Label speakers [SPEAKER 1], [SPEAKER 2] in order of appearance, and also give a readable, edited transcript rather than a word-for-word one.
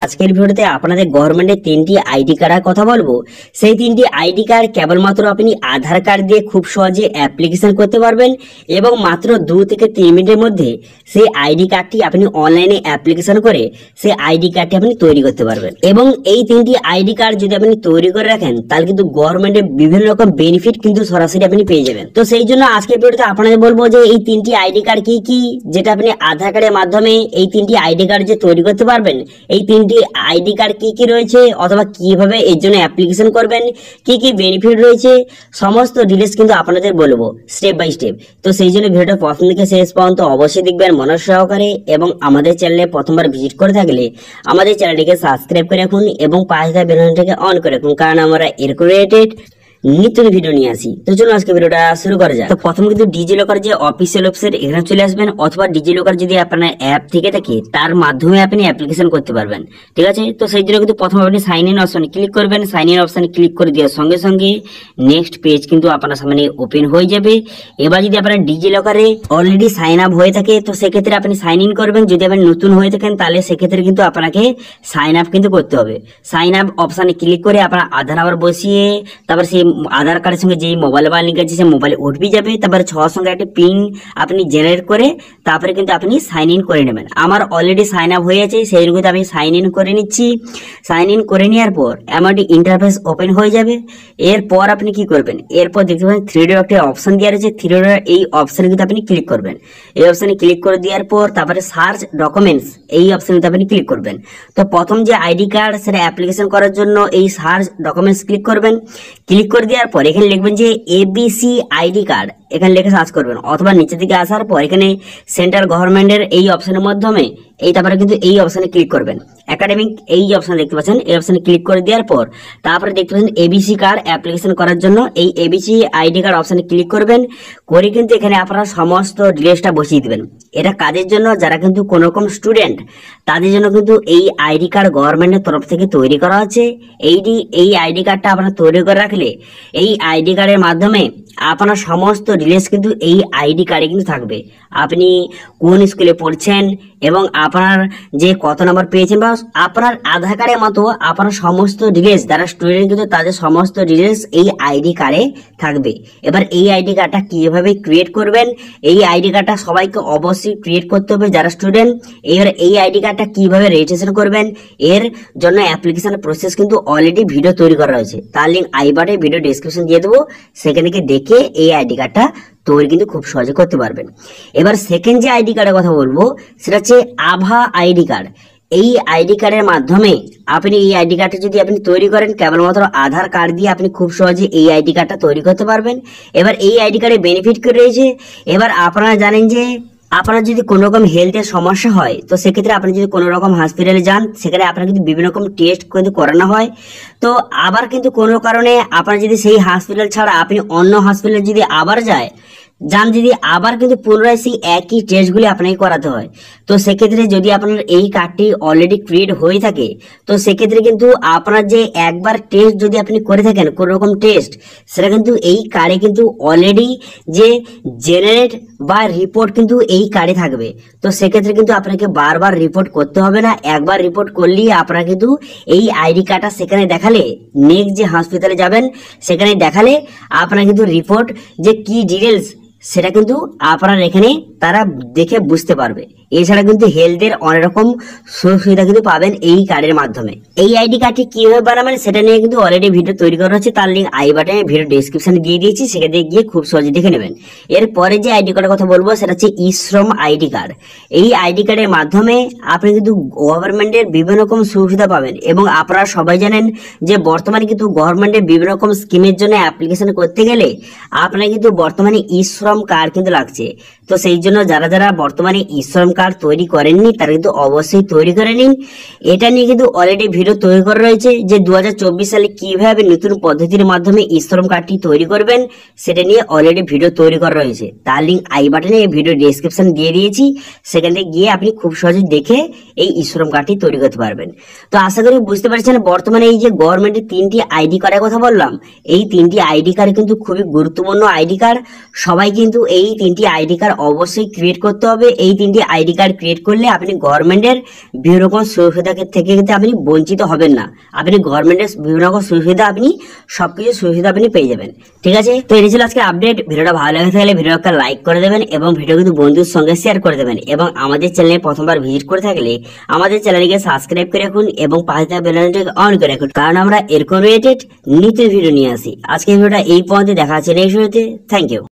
[SPEAKER 1] আজকের ভিডিওতে আপনাদের গভর্নমেন্টের 3টি আইডি কার্ডের কথা বলবো। সেই 3টি আইডি কার্ড কেবলমাত্র আপনি আধার কার্ড দিয়ে খুব সহজে অ্যাপ্লিকেশন করতে পারবেন এবং মাত্র 2 থেকে 3 মিনিটের মধ্যে সেই আইডি কার্ডটি আপনি অনলাইনে অ্যাপ্লিকেশন করে সেই আইডি কার্ডটি আপনি তৈরি করতে পারবেন। এবং এই 3টি আইডি কার্ড যদি আপনি তৈরি করে রাখেন তাহলে কিন্তু গভর্নমেন্টের বিভিন্ন রকম বেনিফিট কিন্তু সরাসরি আপনি পেয়ে যাবেন। তো সেই জন্য আজকের ভিডিওতে আপনাদের বলবো যে এই 3টি আইডি কার্ড কি কি, যেটা আপনি আধার কার্ডের মাধ্যমে এই 3টি আইডি কার্ড যে তৈরি করতে পারবেন, এই 3টি আইডি কার্ড কি কি রয়েছে অথবা কিভাবে এর জন্য অ্যাপ্লিকেশন করবেন, কি কি বেনিফিট রয়েছে, সমস্ত ডিটেইলস কিন্তু আপনাদের বলবো স্টেপ বাই স্টেপ। তো সেই জন্য ভিডিওটা প্রথম থেকে শেষ পর্যন্ত অবশ্যই দেখবেন মনোযোগ সহকারে এবং আমাদের চ্যানেলে প্রথমবার ভিজিট করে থাকলে আমাদের চ্যানেলটিকে সাবস্ক্রাইব করে রাখুন এবং পাশে থাকা বেল আইকনটাকে অন করে রাখুন, কারণ আমরা এরকম রিলেটেড নিত্য ভিডিও নিয়ে আসি। তো চলুন আজকে ভিডিওটা শুরু করা যাক। তো প্রথম কিন্তু ডিজিলকার যে অফিসিয়াল ওয়েবসাইট এখানে চলে আসবেন, অথবা ডিজিলকার যদি আপনার অ্যাপ থেকে থাকে তার মাধ্যমে আপনি অ্যাপ্লিকেশন করতে পারবেন, ঠিক আছে। তো সেই জন্য কিন্তু প্রথমে আপনি সাইন ইন অপশনে ক্লিক করবেন। সাইন ইন অপশনে ক্লিক করে দেওয়ার সঙ্গে সঙ্গে নেক্সট পেজ কিন্তু আপনার সামনে ওপেন হয়ে যাবে। এবার যদি আপনার ডিজিলকারে অলরেডি সাইন আপ হয়ে থাকে তো সেক্ষেত্রে আপনি সাইন ইন করবেন। যদি আপনি নতুন হয়ে থাকেন তাহলে সেক্ষেত্রে কিন্তু আপনাকে সাইন আপ কিন্তু করতে হবে। সাইন আপ অপশনে ক্লিক করে আপনার আধার নাম্বার বসিয়ে তারপর সেই আধার কার্ডের সঙ্গে যে মোবাইল লিঙ্ক আছে সেই মোবাইলে ওটিপি যাবে, তারপরে 6 সঙ্গে একটা পিন আপনি জেনারেট করে তারপরে কিন্তু আপনি সাইন ইন করে নেবেন। আমার অলরেডি সাইন আপ হয়ে আছে, সেই জন্য আমি সাইন ইন করে নিচ্ছি। সাইন ইন করে নেওয়ার পর এমনটি ইন্টারফেস ওপেন হয়ে যাবে। এরপর আপনি কি করবেন, এরপর দেখতে পাবেন 3 ডট একটা অপশন দেওয়া রয়েছে। 3 ডট এই অপশনে কিন্তু আপনি ক্লিক করবেন। এই অপশনে ক্লিক করে দেওয়ার পর তারপরে সার্চ ডকুমেন্টস এই অপশনে আপনি ক্লিক করবেন। তো প্রথম যে আইডি কার্ড সেটা অ্যাপ্লিকেশন করার জন্য এই সার্চ ডকুমেন্টস ক্লিক করবেন। ক্লিক করে দেওয়ার পর এখানে লিখবেন যে এবিসি আইডি কার্ড, এখানে লিখে সার্চ করবেন, অথবা নিচের দিকে আসার পর এখানে সেন্ট্রাল গভর্নমেন্টের এই অপশনের মাধ্যমে এই তারপরে কিন্তু এই অপশনে ক্লিক করবেন। একাডেমিক এই অপশন দেখতে পাচ্ছেন, এই অপশনে ক্লিক করে দেওয়ার পর তারপরে দেখতে পাচ্ছেন এবিসি কার্ড অ্যাপ্লিকেশন করার জন্য এই এবিসি আইডি কার্ড অপশনে ক্লিক করবেন। করে কিন্তু এখানে আপনারা সমস্ত ডিটেইলসটা বসিয়ে দিবেন। এটা কাদের জন্য, যারা কিন্তু কোন রকম স্টুডেন্ট তাদের জন্য কিন্তু এই আইডি কার্ড গভর্নমেন্টের তরফ থেকে তৈরি করা হচ্ছে। এই আইডি কার্ডটা আপনারা তৈরি করে রাখলে এই আইডি কার্ডের মাধ্যমে আপনার সমস্ত ডিটেইলস কিন্তু এই আইডি কার্ডে কিন্তু থাকবে। আপনি কোন স্কুলে পড়ছেন এবং আপনার যে কত নাম্বার পেয়েছেন বা আপনার আধার কার্ডের মতো আপনার সমস্ত ডিটেইলস, যারা স্টুডেন্ট কিন্তু তাদের সমস্ত ডিটেইলস এই আইডি কার্ডে থাকবে। এবার এই আইডি কার্ডটা কিভাবে ক্রিয়েট করবেন, এই আইডি কার্ডটা সবাইকে অবশ্যই ক্রিয়েট করতে হবে যারা স্টুডেন্ট। এবার এই আইডি কার্ডটা কিভাবে রেজিস্ট্রেশন করবেন এর জন্য অ্যাপ্লিকেশন প্রসেস কিন্তু অলরেডি ভিডিও তৈরি করা হয়েছে, তার লিঙ্ক আই বাটনে ভিডিও ডেসক্রিপশন দিয়ে দেবো, সেখান থেকে দেখে এই আইডি কার্ডটা তৈরি কিন্তু খুব সহজে করতে পারবেন। এবার সেকেন্ড যে আইডি কার্ডের কথা বলবো সেটা হচ্ছে আভা আইডি কার্ড। এই আইডি কার্ডের মাধ্যমে আপনি এই আইডি কার্ডটা যদি আপনি তৈরি করেন কেবলমাত্র আধার কার্ড দিয়ে আপনি খুব সহজে এই আইডি কার্ডটা তৈরি করতে পারবেন। এবার এই আইডি কার্ডের বেনিফিট কি রয়েছে, এবার আপনারা জানেন যে আপনার যদি কোনো রকম হেলথের সমস্যা হয় তো সেক্ষেত্রে আপনি যদি কোনো রকম হসপিটালে যান সেখানে আপনার কিন্তু বিভিন্ন রকম টেস্ট কিন্তু করানো হয়। তো আবার কিন্তু কোনো কারণে আপনার যদি সেই হসপিটাল ছাড়া আপনি অন্য হসপিটালে যদি আবার যান যদি আবার কিন্তু পুনরায় সেই একই টেস্টগুলি আপনাকে করাতে হয়। তো সেক্ষেত্রে যদি আপনার এই কার্ডটি অলরেডি ক্রিয়েট হয়ে থাকে তো সেক্ষেত্রে কিন্তু আপনার যে একবার টেস্ট যদি আপনি করে থাকেন কোনো রকম টেস্ট, সেটা কিন্তু এই কার্ডে কিন্তু অলরেডি যে জেনারেট বা রিপোর্ট কিন্তু এই কার্ডে থাকবে। তো সেক্ষেত্রে কিন্তু আপনাকে বারবার রিপোর্ট করতে হবে না, একবার রিপোর্ট করলেই আপনারা কিন্তু এই আইডি কার্ডটা সেখানে দেখালে নেক্সট যে হসপিটালে যাবেন সেখানে দেখালে আপনারা কিন্তু রিপোর্ট যে কি ডিটেলস সেটা কিন্তু আপনারা এখানে তারা দেখে বুঝতে পারবে। এছাড়া কিন্তু হেলথের অনেক রকম সুযোগ সুবিধা কিন্তু পাবেন এই কার্ডের মাধ্যমে। এই আইডি কার্ডটি কিভাবে বানাবেন সেটা নিয়ে কিন্তু অলরেডি ভিডিও তৈরি করা হচ্ছে, তার লিঙ্ক আই বাটনে ভিডিও ডেসক্রিপশনে দিয়ে দিয়েছি, সেখানে গিয়ে খুব সহজে দেখে নেবেন। এরপরে যে আইডি কার্ডের কথা বলবো সেটা হচ্ছে ই-শ্রম আইডি কার্ড। এই আইডি কার্ডের মাধ্যমে আপনি কিন্তু গভর্নমেন্টের বিভিন্ন রকম সুবিধা পাবেন এবং আপনারা সবাই জানেন যে বর্তমানে কিন্তু গভর্নমেন্টের বিভিন্ন রকম স্কিমের জন্য অ্যাপ্লিকেশন করতে গেলে আপনার কিন্তু বর্তমানে ই-শ্রম কার্ড কিন্তু লাগছে। তো সেই জন্য যারা যারা বর্তমানে ই-শ্রম কার্ড তৈরি করেননি তারা কিন্তু অবশ্যই তৈরি করে নিন। এটা নিয়ে কিন্তু অলরেডি ভিডিও তৈরি করা রয়েছে যে 2024 সালে কিভাবে নতুন পদ্ধতির মাধ্যমে ই-শ্রম কার্ডটি তৈরি করবেন সেটা নিয়ে অলরেডি ভিডিও তৈরি করা রয়েছে, তার লিঙ্ক আই বাটনে ভিডিও ডেসক্রিপশন দিয়ে দিয়েছি, সেখানে গিয়ে আপনি খুব সহজে দেখে এই ই-শ্রম কার্ডটি তৈরি করতে পারবেন। তো আশা করি বুঝতে পারছেন বর্তমানে এই যে গভর্নমেন্টের 3টি আইডি কার্ডের কথা বললাম, এই 3টি আইডি কার্ড কিন্তু খুবই গুরুত্বপূর্ণ আইডি কার্ড, সবাইকে কিন্তু এই 3টি আইডি কার্ড অবশ্যই ক্রিয়েট করতে হবে। এই 3টি আইডি কার্ড ক্রিয়েট করলে আপনি গভর্নমেন্টের বিভিন্ন রকম সুবিধা থেকে কিন্তু আপনি বঞ্চিত হবেন না। আপনি গভর্নমেন্টের বিভিন্ন রকম সুবিধা আপনি সবকিছু সুবিধা আপনি পেয়ে যাবেন। ঠিক আছে, তো এই ছিল আজকে আপডেট। ভিডিওটা ভালো লাগে থাকলে ভিডিওটা লাইক করে দেবেন এবং ভিডিও কিন্তু বন্ধুর সঙ্গে শেয়ার করে দেবেন, এবং আমাদের চ্যানেলে প্রথমবার ভিজিট করে থাকলে আমাদের চ্যানেলকে সাবস্ক্রাইব করে রাখুন এবং পাশে থাকা বেল আইকনটি অন করে রাখুন, কারণ আমরা এরকম রিলেটেড নিত্য ভিডিও নিয়ে আসি। আজকে ভিডিওটা এই পর্যন্ত, দেখা হচ্ছে নেক্সট ভিডিওতে। Thank you.